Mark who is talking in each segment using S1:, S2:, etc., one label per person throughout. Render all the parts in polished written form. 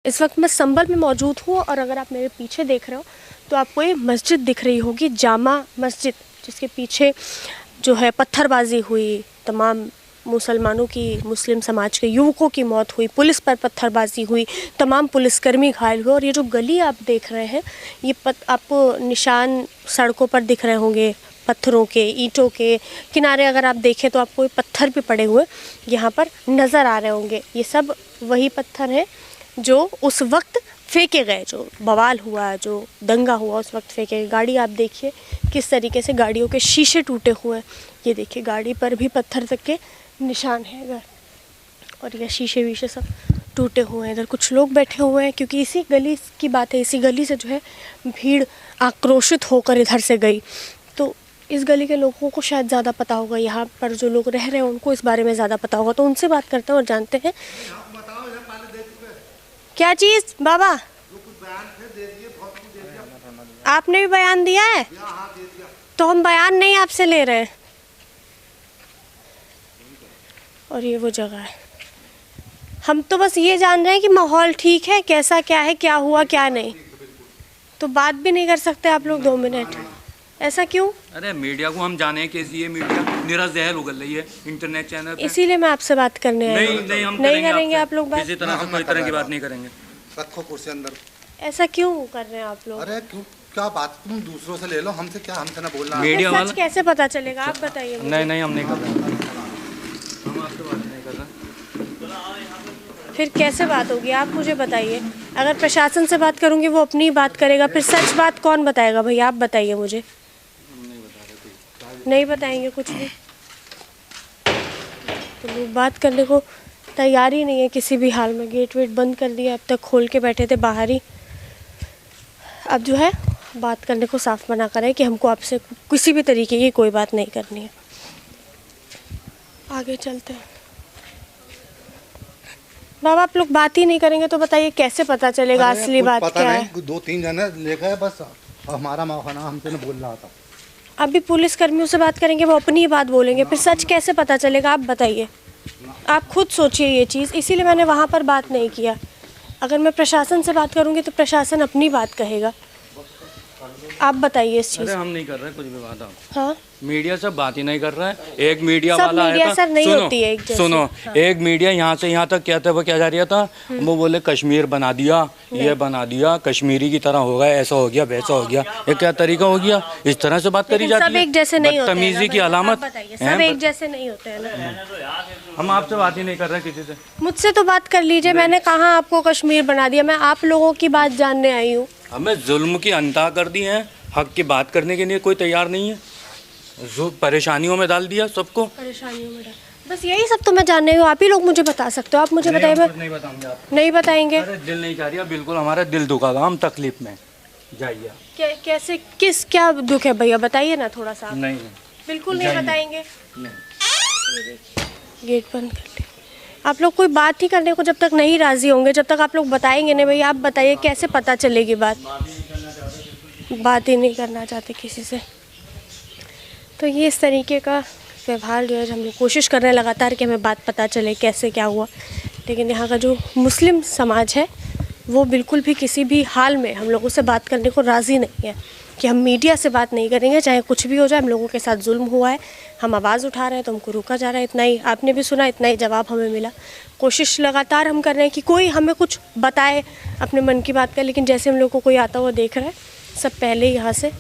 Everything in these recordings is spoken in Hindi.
S1: इस वक्त मैं संभल में मौजूद हूँ और अगर आप मेरे पीछे देख रहे हो तो आपको ये मस्जिद दिख रही होगी, जामा मस्जिद, जिसके पीछे जो है पत्थरबाजी हुई, तमाम मुसलमानों की, मुस्लिम समाज के युवकों की मौत हुई, पुलिस पर पत्थरबाजी हुई, तमाम पुलिसकर्मी घायल हुए। और ये जो गली आप देख रहे हैं, ये आपको निशान सड़कों पर दिख रहे होंगे, पत्थरों के, ईंटों के किनारे अगर आप देखें तो आपको पत्थर भी पड़े हुए यहाँ पर नज़र आ रहे होंगे। ये सब वही पत्थर हैं जो उस वक्त फेंके गए, जो बवाल हुआ, जो दंगा हुआ उस वक्त फेंके गए। गाड़ी आप देखिए किस तरीके से गाड़ियों के शीशे टूटे हुए हैं। ये देखिए गाड़ी पर भी पत्थर तक के निशान हैं इधर, और ये शीशे वीशे सब टूटे हुए हैं। इधर कुछ लोग बैठे हुए हैं क्योंकि इसी गली की बात है, इसी गली से जो है भीड़ आक्रोशित होकर इधर से गई। तो इस गली के लोगों को शायद ज़्यादा पता होगा, यहाँ पर जो लोग रह रहे हैं उनको इस बारे में ज़्यादा पता होगा, तो उनसे बात करते हैं और जानते हैं। क्या चीज़ बाबा? आपने भी बयान दिया है? तो हम बयान नहीं आपसे ले रहे हैं। और ये वो जगह है, हम तो बस ये जान रहे हैं कि माहौल ठीक है, कैसा क्या है, क्या हुआ क्या नहीं। तो बात भी नहीं कर सकते आप लोग 2 मिनट? ऐसा क्यों?
S2: अरे मीडिया को हम जाने कैसी है, मीडिया निराजहल उगल रही है इंटरनेट चैनल पे।
S1: इसीलिए मैं आपसे बात करने आई हूं।
S2: नहीं हम
S1: नहीं करेंगे आप लोग बात?
S2: किसी तरह से कोई तरह की बात नहीं करेंगे।
S3: रखो कुर्सी अंदर।
S1: ऐसा क्यों कर रहे हैं आप लोग?
S3: अरे क्यों, क्या बात, तुम दूसरों से ले लो, हमसे क्या, हमसे ना बोलना।
S2: मीडिया वाला
S1: सच कैसे पता चलेगा, आप बताइए मुझे।
S2: नहीं हम नहीं कर रहे, हम आपसे बात नहीं कर रहे।
S1: फिर कैसे बात होगी, आप मुझे बताइए। अगर प्रशासन से बात करूंगी वो अपनी बात करेगा, फिर सच बात कौन बताएगा? भैया आप बताइए मुझे। नहीं बताएंगे कुछ भी? तो लोग बात करने को तैयार ही नहीं है किसी भी हाल में। गेट वेट बंद कर दिया, अब तक खोल के बैठे थे बाहर ही। अब जो है बात करने को साफ मना करें कि हमको आपसे किसी भी तरीके की कोई बात नहीं करनी है। आगे चलते हैं। बाबा आप लोग बात ही नहीं करेंगे तो बताइए कैसे पता चलेगा असली बात क्या है?
S3: 2-3 जने लेकर बस हमारा माफाना हमसे न बोल रहा था।
S1: अभी पुलिस कर्मियों से बात करेंगे, वो अपनी ही बात बोलेंगे, फिर सच कैसे पता चलेगा? आप बताइए, आप खुद सोचिए ये चीज़। इसीलिए मैंने वहाँ पर बात नहीं किया। अगर मैं प्रशासन से बात करूँगी तो प्रशासन अपनी बात कहेगा। आप बताइए इस चीज़।
S2: अरे हम नहीं कर रहे कुछ भी बात।
S1: हाँ,
S2: मीडिया से बात ही नहीं कर रहा है। एक मीडिया
S1: सब
S2: वाला
S1: मीडिया
S2: आया था,
S1: सर नहीं होती है एक जैसी।
S2: सुनो
S1: हाँ।
S2: एक मीडिया यहाँ से यहाँ तक कहते हुए क्या जा रहा था, वो बोले कश्मीर बना दिया, ये बना दिया, कश्मीरी की तरह हो गया, ऐसा हो गया, वैसा हो गया। ये क्या तरीका हो गया? इस तरह से बात करी जाती है?
S1: सब एक जैसे नहीं होते हैं।
S2: बदतमीजी की अलामत।
S1: सब एक जैसे नहीं होते हैं ना।
S2: हम आपसे बात ही नहीं कर रहे किसी से।
S1: मुझसे तो बात कर लीजिए। मैंने कहाँ आपको कश्मीर बना दिया? मैं आप लोगों की बात जानने आई हूँ।
S2: हमें जुल्म की अंता कर दी है, हक की बात करने के लिए कोई तैयार नहीं है, जो परेशानियों में डाल दिया सबको।
S1: परेशानियों में डाल, बस यही सब तो मैं जानने हूँ। आप ही लोग मुझे बता सकते हो, आप मुझे बताइए। मैं
S2: नहीं बताऊंगे आप।
S1: नहीं बताएंगे?
S2: अरे दिल नहीं चाह रही, बिल्कुल हमारा दिल दुखा, हम तकलीफ में जाइए।
S1: कैसे, किस, क्या दुख है भैया बताइए ना थोड़ा सा।
S2: नहीं
S1: बिल्कुल नहीं बताएंगे।
S2: नहीं।
S1: ये देखिए गेट बंद कर ले। आप लोग कोई बात ही करने को जब तक नहीं राजी होंगे, जब तक आप लोग बताएंगे नहीं। भैया आप बताइए कैसे पता चलेगी बात? बात ही नहीं करना चाहते किसी से। तो ये इस तरीके का व्यवहार जो है, हम लोग कोशिश कर रहे हैं लगातार कि हमें बात पता चले कैसे क्या हुआ, लेकिन यहाँ का जो मुस्लिम समाज है वो बिल्कुल भी किसी भी हाल में हम लोगों से बात करने को राज़ी नहीं है कि हम मीडिया से बात नहीं करेंगे, चाहे कुछ भी हो जाए। हम लोगों के साथ जुल्म हुआ है, हम आवाज़ उठा रहे हैं तो हमको रोका जा रहा है। इतना ही आपने भी सुना, इतना ही जवाब हमें मिला। कोशिश लगातार हम कर रहे हैं कि कोई हमें कुछ बताए अपने मन की बात का, लेकिन जैसे हम लोग को कोई आता हुआ देख रहा है, सब पहले ही यहाँ से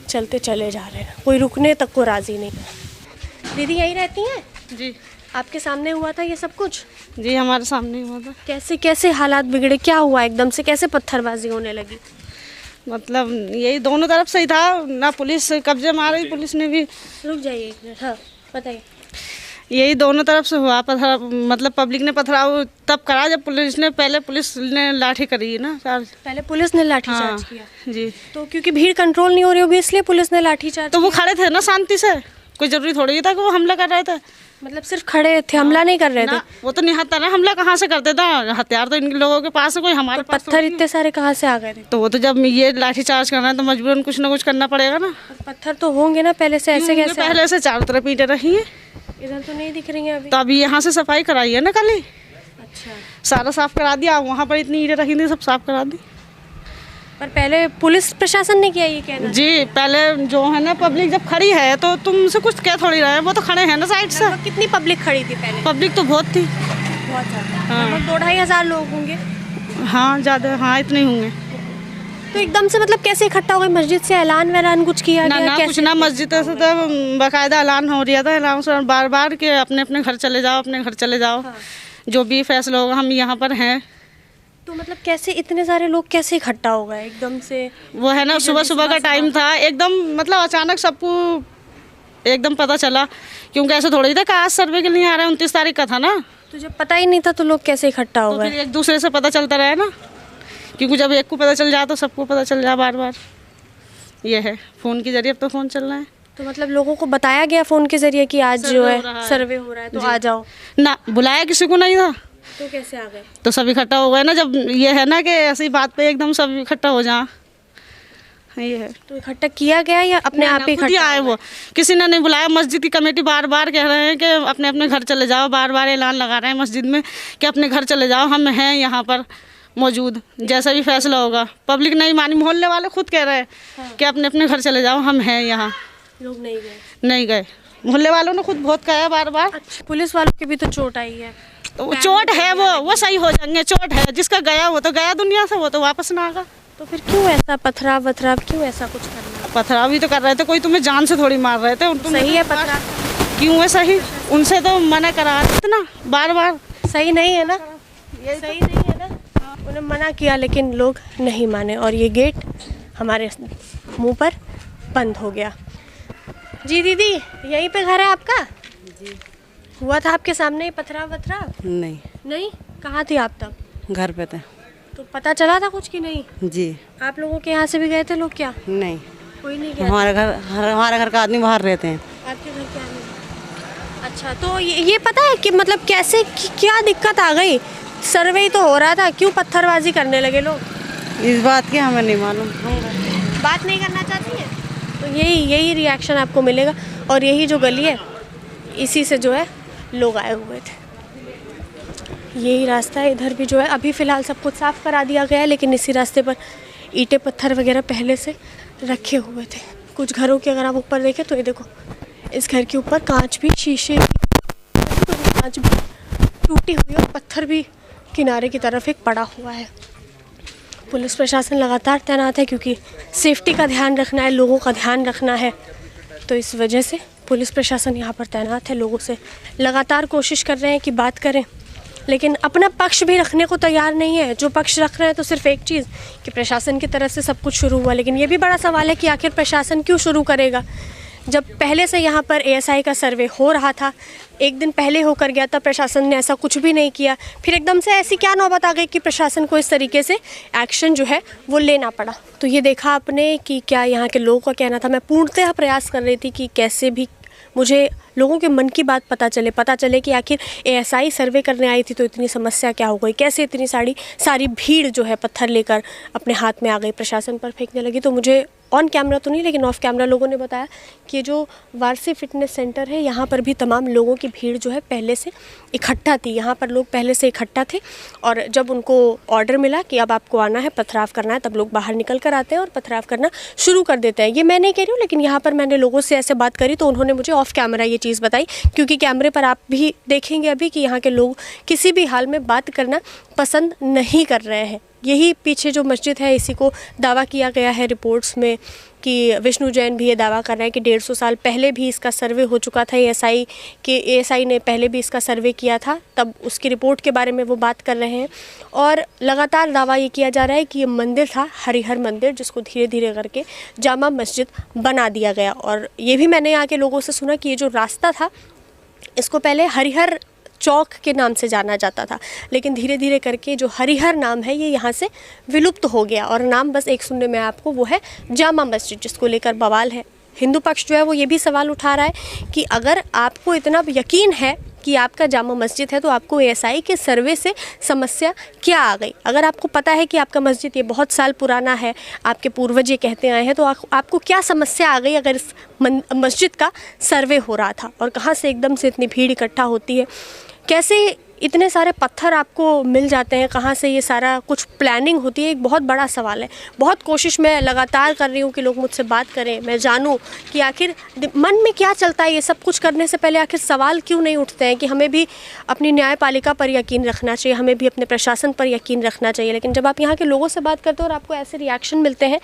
S1: चलते चले जा रहे हैं, कोई रुकने तक को राज़ी नहीं है। दीदी यहीं रहती हैं?
S4: जी
S1: आपके सामने हुआ था ये सब कुछ?
S4: जी हमारे सामने हुआ था।
S1: कैसे कैसे हालात बिगड़े, क्या हुआ एकदम से, कैसे पत्थरबाजी होने लगी?
S4: मतलब यही दोनों तरफ से ही था ना, पुलिस कब्जे में आ रही, पुलिस ने भी।
S1: रुक जाइए एक मिनट। हाँ बताइए।
S4: यही दोनों तरफ से हुआ, पथरा, मतलब पब्लिक ने पथराव तब करा जब पुलिस ने लाठी करी ना चार्ज।
S1: पहले पुलिस ने लाठी
S4: हाँ,
S1: चार्ज किया?
S4: जी।
S1: तो क्योंकि भीड़ कंट्रोल नहीं हो रही होगी इसलिए पुलिस ने लाठी चार्ज।
S4: तो वो खड़े थे ना शांति से, कोई जरूरी थोड़ी था कि वो हमला कर रहे थे।
S1: मतलब सिर्फ खड़े थे, हमला नहीं कर रहे थे?
S4: वो तो निहत्था ना, हमला कहाँ से करते थे? हथियार तो इन लोगों के पास है, कोई हमारे पास
S1: पत्थर इतने सारे कहाँ से आ गए थे?
S4: तो वो तो जब ये लाठी चार्ज करना है तो मजबूरन कुछ ना कुछ करना पड़ेगा ना।
S1: पत्थर तो होंगे ना पहले से, ऐसे कैसे?
S4: पहले से चारों तरफ ईंटें रही है,
S1: इधर तो नहीं दिख रही है अभी।
S4: तो अभी यहाँ से सफाई कराई है ना कल ही।
S1: अच्छा,
S4: सारा साफ करा दिया, वहाँ पर इतनी ईंटें रखी थी सब साफ करा दी।
S1: पर पहले पुलिस प्रशासन ने किया ये कहना?
S4: जी, पहले जो है ना पब्लिक जब खड़ी है तो तुमसे कुछ कह थोड़ी रहे हैं, वो तो खड़े हैं ना साइड से।
S1: लगभग कितनी पब्लिक खड़ी थी पहले?
S4: पब्लिक तो बहुत थी।
S1: बहुत ज़्यादा,
S4: हाँ।
S1: लगभग 2-2,500 लोग होंगे।
S4: हाँ ज़्यादा, हाँ इतने ही होंगे।
S1: तो एकदम से मतलब कैसे इकट्ठा हो गए? मस्जिद से ऐलान वैलान कुछ किया
S4: ना
S1: गया?
S4: ना
S1: कैसे?
S4: कुछ ना, मस्जिद से तो बाकायदा ऐलान हो रहा था, ऐलान से बार बार के अपने अपने घर चले जाओ, अपने घर चले जाओ।
S1: हाँ।
S4: जो भी फैसला होगा हम यहाँ पर हैं।
S1: तो मतलब कैसे इतने सारे लोग कैसे इकट्ठा हो गए एकदम से?
S4: वो है ना सुबह सुबह का टाइम था, एकदम मतलब अचानक सबको एकदम पता चला, क्योंकि ऐसा थोड़ा ही था कि आज सर्वे के लिए आ रहे हैं, 29 तारीख का था ना।
S1: तो जब पता ही नहीं था तो लोग कैसे इकट्ठा हो
S4: तो
S1: गए?
S4: फिर एक दूसरे से पता चलता रहे ना, क्योंकि जब एक को पता चल जाए तो सबको पता चल जाए बार बार। ये है फ़ोन के जरिए, अब तो फ़ोन चल रहा है।
S1: तो मतलब लोगों को बताया गया फ़ोन के जरिए कि आज जो है सर्वे हो रहा है तो आ जाओ?
S4: ना, बुलाया किसी को नहीं था।
S1: तो कैसे आ गए?
S4: तो सब इकट्ठा हो गए ना, जब ये है ना कि ऐसी बात पे एकदम सब इकट्ठा हो जाए। ये है।
S1: तो इकट्ठा किया गया या अपने आप ही
S4: खुद ही आए वो, किसी ने नहीं बुलाया। मस्जिद की कमेटी बार बार कह रहे हैं कि अपने अपने घर चले जाओ, बार बार ऐलान लगा रहे हैं मस्जिद में कि अपने घर चले जाओ, हम हैं यहाँ पर मौजूद, जैसा भी फैसला होगा। पब्लिक नहीं मानी, मोहल्ले वाले खुद कह रहे हैं कि अपने अपने घर चले जाओ, हम हैं यहाँ।
S1: लोग नहीं गए?
S4: नहीं गए, मोहल्ले वालों ने खुद बहुत कहा बार बार।
S1: अच्छा, पुलिस वालों की भी तो चोट आई है?
S4: तो चोट है, वो सही हो जाएंगे। चोट है, जिसका गया वो तो गया दुनिया से, वो तो वापस ना आएगा।
S1: तो फिर क्यों ऐसा पथराव वथराव, क्यों ऐसा कुछ करना?
S4: पथराव भी तो कर रहे थे, कोई तुम्हें जान से थोड़ी मार रहे थे।
S1: सही है पथराव?
S4: क्यों है सही? उनसे तो मना करा ना बार बार।
S1: सही नहीं है ना? सही नहीं है ना? उन्हें मना किया लेकिन लोग नहीं माने और ये गेट हमारे मुंह पर बंद हो गया। जी दीदी, यहीं पे घर है आपका?
S5: जी।
S1: हुआ था आपके सामने ही पथराव वथराव?
S5: नहीं,
S1: नहीं? कहाँ थी आप तब?
S5: घर पे थे।
S1: तो पता चला था कुछ कि नहीं?
S5: जी।
S1: आप लोगों के यहाँ से भी गए थे लोग क्या?
S5: नहीं,
S1: कोई नहीं गया?
S5: हमारे घर का आदमी बाहर रहते हैं।
S1: आपके घर के आने? अच्छा, तो ये पता है कि मतलब कैसे क्या दिक्कत आ गई? सर्वे ही तो हो रहा था, क्यों पत्थरबाजी करने लगे लोग?
S5: इस बात की हमें नहीं मालूम।
S1: बात नहीं करना चाहती हैं? तो यही रिएक्शन आपको मिलेगा। और यही जो गली है, इसी से जो है लोग आए हुए थे। यही रास्ता है, इधर भी जो है अभी फ़िलहाल सब कुछ साफ़ करा दिया गया है, लेकिन इसी रास्ते पर ईंटें पत्थर वगैरह पहले से रखे हुए थे। कुछ घरों के अगर आप ऊपर देखें तो ये देखो, इस घर के ऊपर कांच भी, शीशे की कांच भी टूटी हुई है और पत्थर भी किनारे की तरफ एक पड़ा हुआ है। पुलिस प्रशासन लगातार तैनात है क्योंकि सेफ्टी का ध्यान रखना है, लोगों का ध्यान रखना है, तो इस वजह से पुलिस प्रशासन यहाँ पर तैनात है। लोगों से लगातार कोशिश कर रहे हैं कि बात करें, लेकिन अपना पक्ष भी रखने को तैयार नहीं है। जो पक्ष रख रहे हैं तो सिर्फ एक चीज़ कि प्रशासन की तरफ से सब कुछ शुरू हुआ, लेकिन ये भी बड़ा सवाल है कि आखिर प्रशासन क्यों शुरू करेगा जब पहले से यहाँ पर एएसआई का सर्वे हो रहा था। एक दिन पहले होकर गया था, प्रशासन ने ऐसा कुछ भी नहीं किया। फिर एकदम से ऐसी क्या नौबत आ गई कि प्रशासन को इस तरीके से एक्शन जो है वो लेना पड़ा। तो ये देखा आपने कि क्या यहाँ के लोगों का कहना था। मैं पूर्णतः प्रयास कर रही थी कि कैसे भी मुझे लोगों के मन की बात पता चले कि आखिर एएसआई सर्वे करने आई थी तो इतनी समस्या क्या हो गई, कैसे इतनी सारी भीड़ जो है पत्थर लेकर अपने हाथ में आ गई, प्रशासन पर फेंकने लगी। तो मुझे ऑन कैमरा तो नहीं लेकिन ऑफ कैमरा लोगों ने बताया कि ये जो वारसी फिटनेस सेंटर है यहाँ पर भी तमाम लोगों की भीड़ जो है पहले से इकट्ठा थी। यहाँ पर लोग पहले से इकट्ठा थे और जब उनको ऑर्डर मिला कि अब आपको आना है, पथराव करना है, तब लोग बाहर निकल कर आते हैं और पथराव करना शुरू कर देते हैं। ये मैं नहीं कह रही हूँ, लेकिन यहाँ पर मैंने लोगों से ऐसे बात करी तो उन्होंने मुझे ऑफ कैमरा ये चीज़ बताई, क्योंकि कैमरे पर आप भी देखेंगे अभी कि यहाँ के लोग किसी भी हाल में बात करना पसंद नहीं कर रहे हैं। यही पीछे जो मस्जिद है, इसी को दावा किया गया है रिपोर्ट्स में कि विष्णु जैन भी ये दावा कर रहा है कि 150 साल पहले भी इसका सर्वे हो चुका था। एएसआई ने पहले भी इसका सर्वे किया था, तब उसकी रिपोर्ट के बारे में वो बात कर रहे हैं। और लगातार दावा ये किया जा रहा है कि ये मंदिर था हरिहर मंदिर, जिसको धीरे धीरे करके जामा मस्जिद बना दिया गया। और ये भी मैंने यहाँ के लोगों से सुना कि ये जो रास्ता था इसको पहले हरिहर चौक के नाम से जाना जाता था, लेकिन धीरे धीरे करके जो हरिहर नाम है ये यहाँ से विलुप्त हो गया और नाम बस एक सुनने में आपको वो है जामा मस्जिद, जिसको लेकर बवाल है। हिंदू पक्ष जो है वो ये भी सवाल उठा रहा है कि अगर आपको इतना यकीन है कि आपका जामा मस्जिद है तो आपको एएसआई के सर्वे से समस्या क्या आ गई। अगर आपको पता है कि आपका मस्जिद ये बहुत साल पुराना है, आपके पूर्वज ये कहते आए हैं, तो आपको क्या समस्या आ गई अगर इस मस्जिद का सर्वे हो रहा था और कहाँ से एकदम से इतनी भीड़ इकट्ठा होती है। कैसे इतने सारे पत्थर आपको मिल जाते हैं, कहाँ से ये सारा कुछ प्लानिंग होती है, एक बहुत बड़ा सवाल है। बहुत कोशिश मैं लगातार कर रही हूँ कि लोग मुझसे बात करें, मैं जानूँ कि आखिर मन में क्या चलता है। ये सब कुछ करने से पहले आखिर सवाल क्यों नहीं उठते हैं कि हमें भी अपनी न्यायपालिका पर यकीन रखना चाहिए, हमें भी अपने प्रशासन पर यकीन रखना चाहिए। लेकिन जब आप यहाँ के लोगों से बात करते हो और आपको ऐसे रिएक्शन मिलते हैं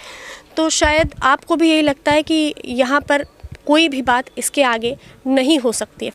S1: तो शायद आपको भी यही लगता है कि यहाँ पर कोई भी बात इसके आगे नहीं हो सकती है।